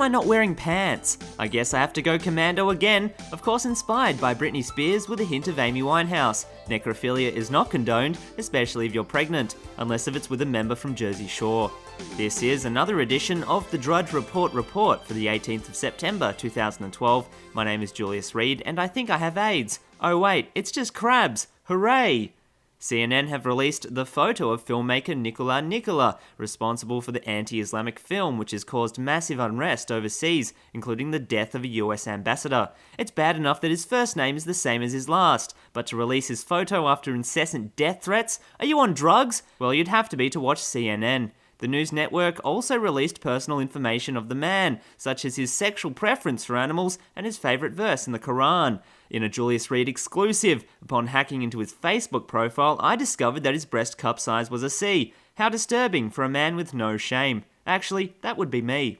am I not wearing pants? I guess I have to go Commando again, of course inspired by Britney Spears with a hint of Amy Winehouse. Necrophilia is not condoned, especially if you're pregnant, unless if it's with a member from Jersey Shore. This is another edition of the Drudge Report for the 18th of September 2012. My name is Julius Reed and I think I have AIDS. Oh wait, it's just crabs. Hooray! CNN have released the photo of filmmaker Nicola, responsible for the anti-Islamic film which has caused massive unrest overseas, including the death of a US ambassador. It's bad enough that his first name is the same as his last, but to release his photo after incessant death threats? Are you on drugs? Well, you'd have to be to watch CNN. The news network also released personal information of the man, such as his sexual preference for animals and his favourite verse in the Quran. In a Julius Reed exclusive, upon hacking into his Facebook profile, I discovered that his breast cup size was a C. How disturbing for a man with no shame. Actually, that would be me.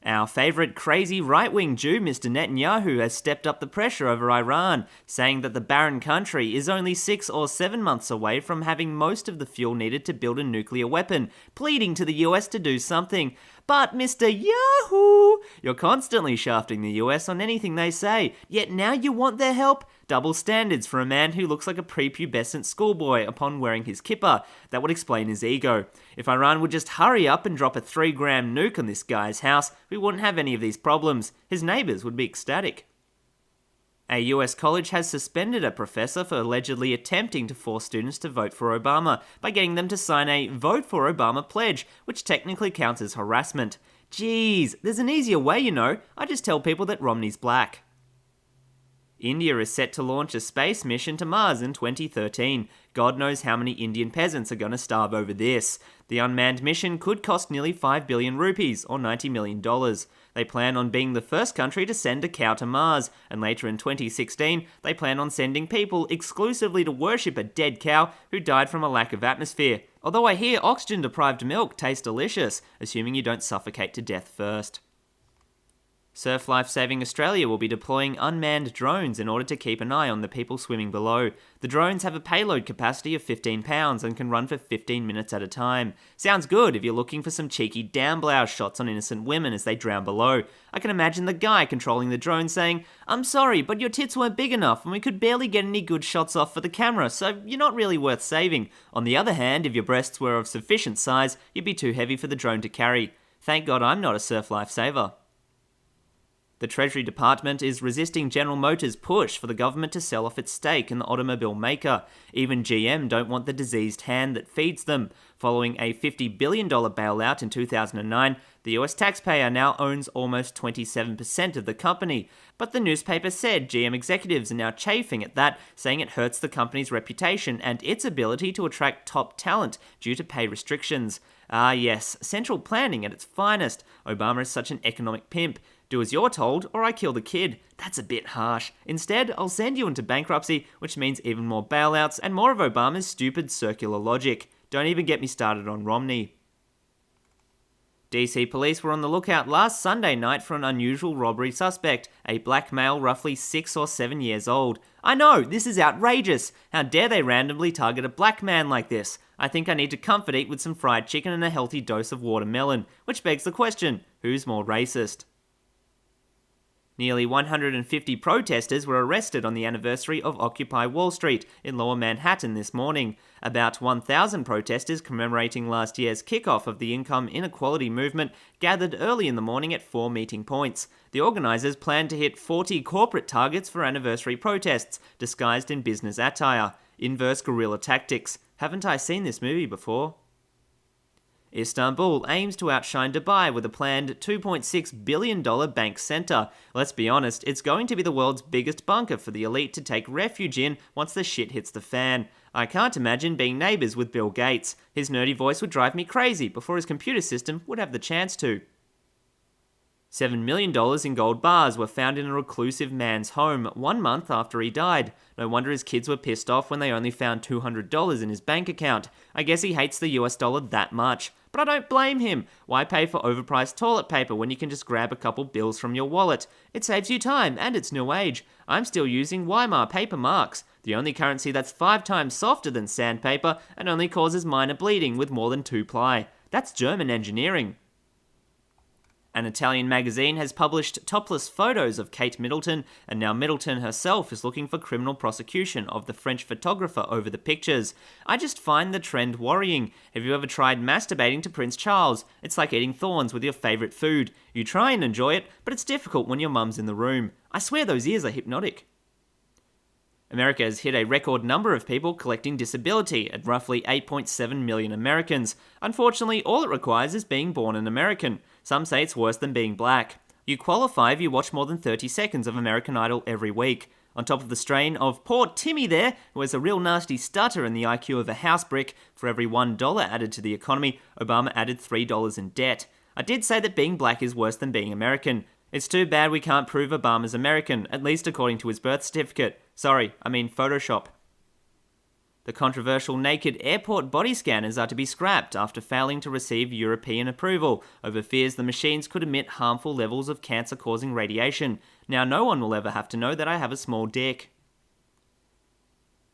Our favourite crazy right-wing Jew, Mr. Netanyahu, has stepped up the pressure over Iran, saying that the barren country is only 6 or 7 months away from having most of the fuel needed to build a nuclear weapon, pleading to the US to do something. But Mr. Yahoo! You're constantly shafting the US on anything they say, yet now you want their help? Double standards for a man who looks like a prepubescent schoolboy upon wearing his kippah. That would explain his ego. If Iran would just hurry up and drop a 3-gram nuke on this guy's house, we wouldn't have any of these problems. His neighbours would be ecstatic. A US college has suspended a professor for allegedly attempting to force students to vote for Obama by getting them to sign a Vote for Obama pledge, which technically counts as harassment. Jeez, there's an easier way, you know. I just tell people that Romney's black. India is set to launch a space mission to Mars in 2013. God knows how many Indian peasants are going to starve over this. The unmanned mission could cost nearly 5 billion rupees, or $90 million. They plan on being the first country to send a cow to Mars, and later in 2016, they plan on sending people exclusively to worship a dead cow who died from a lack of atmosphere. Although I hear oxygen-deprived milk tastes delicious, assuming you don't suffocate to death first. Surf Life Saving Australia will be deploying unmanned drones in order to keep an eye on the people swimming below. The drones have a payload capacity of 15 pounds and can run for 15 minutes at a time. Sounds good if you're looking for some cheeky down-blouse shots on innocent women as they drown below. I can imagine the guy controlling the drone saying, "I'm sorry, but your tits weren't big enough and we could barely get any good shots off for the camera, so you're not really worth saving. On the other hand, if your breasts were of sufficient size, you'd be too heavy for the drone to carry." Thank God I'm not a surf lifesaver. The Treasury Department is resisting General Motors' push for the government to sell off its stake in the automobile maker. Even GM don't want the diseased hand that feeds them. Following a $50 billion bailout in 2009, the US taxpayer now owns almost 27% of the company. But the newspaper said GM executives are now chafing at that, saying it hurts the company's reputation and its ability to attract top talent due to pay restrictions. Ah yes, central planning at its finest. Obama is such an economic pimp. Do as you're told, or I kill the kid. That's a bit harsh. Instead, I'll send you into bankruptcy, which means even more bailouts and more of Obama's stupid circular logic. Don't even get me started on Romney. DC police were on the lookout last Sunday night for an unusual robbery suspect, a black male roughly 6 or 7 years old. I know, this is outrageous. How dare they randomly target a black man like this? I think I need to comfort eat with some fried chicken and a healthy dose of watermelon, which begs the question, who's more racist? Nearly 150 protesters were arrested on the anniversary of Occupy Wall Street in Lower Manhattan this morning. About 1,000 protesters commemorating last year's kickoff of the income inequality movement gathered early in the morning at 4 meeting points. The organisers plan to hit 40 corporate targets for anniversary protests, disguised in business attire. Inverse guerrilla tactics. Haven't I seen this movie before? Istanbul aims to outshine Dubai with a planned $2.6 billion bank centre. Let's be honest, it's going to be the world's biggest bunker for the elite to take refuge in once the shit hits the fan. I can't imagine being neighbours with Bill Gates. His nerdy voice would drive me crazy before his computer system would have the chance to. $7 million in gold bars were found in a reclusive man's home 1 month after he died. No wonder his kids were pissed off when they only found $200 in his bank account. I guess he hates the US dollar that much. But I don't blame him. Why pay for overpriced toilet paper when you can just grab a couple bills from your wallet? It saves you time and it's new age. I'm still using Weimar paper marks, the only currency that's 5 times softer than sandpaper and only causes minor bleeding with more than 2 ply. That's German engineering. An Italian magazine has published topless photos of Kate Middleton, and now Middleton herself is looking for criminal prosecution of the French photographer over the pictures. I just find the trend worrying. Have you ever tried masturbating to Prince Charles? It's like eating thorns with your favourite food. You try and enjoy it, but it's difficult when your mum's in the room. I swear those ears are hypnotic. America has hit a record number of people collecting disability at roughly 8.7 million Americans. Unfortunately, all it requires is being born an American. Some say it's worse than being black. You qualify if you watch more than 30 seconds of American Idol every week. On top of the strain of poor Timmy there, who has a real nasty stutter and the IQ of a house brick, for every $1 added to the economy, Obama added $3 in debt. I did say that being black is worse than being American. It's too bad we can't prove Obama's American, at least according to his birth certificate. Sorry, I mean Photoshop. The controversial naked airport body scanners are to be scrapped after failing to receive European approval over fears the machines could emit harmful levels of cancer-causing radiation. Now no one will ever have to know that I have a small dick.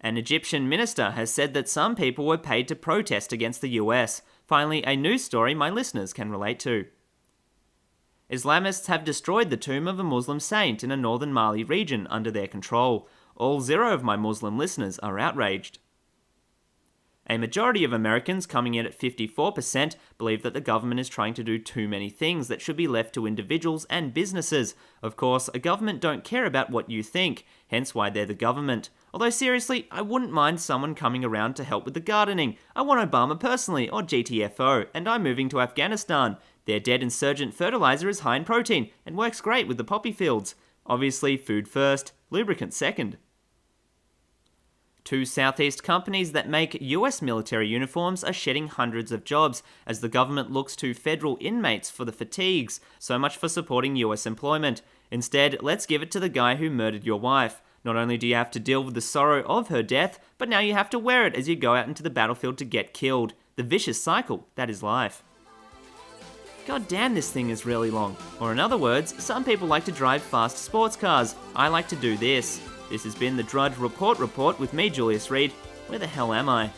An Egyptian minister has said that some people were paid to protest against the US. Finally, a news story my listeners can relate to. Islamists have destroyed the tomb of a Muslim saint in a northern Mali region under their control. All 0 of my Muslim listeners are outraged. A majority of Americans, coming in at 54%, believe that the government is trying to do too many things that should be left to individuals and businesses. Of course, a government don't care about what you think, hence why they're the government. Although seriously, I wouldn't mind someone coming around to help with the gardening. I want Obama personally, or GTFO, and I'm moving to Afghanistan. Their dead insurgent fertilizer is high in protein and works great with the poppy fields. Obviously, food first, lubricant second. 2 Southeast companies that make US military uniforms are shedding hundreds of jobs as the government looks to federal inmates for the fatigues. So much for supporting US employment. Instead, let's give it to the guy who murdered your wife. Not only do you have to deal with the sorrow of her death, but now you have to wear it as you go out into the battlefield to get killed. The vicious cycle that is life. God damn, this thing is really long. Or in other words, some people like to drive fast sports cars. I like to do this. This has been the Drudge Report with me, Julius Reed. Where the hell am I?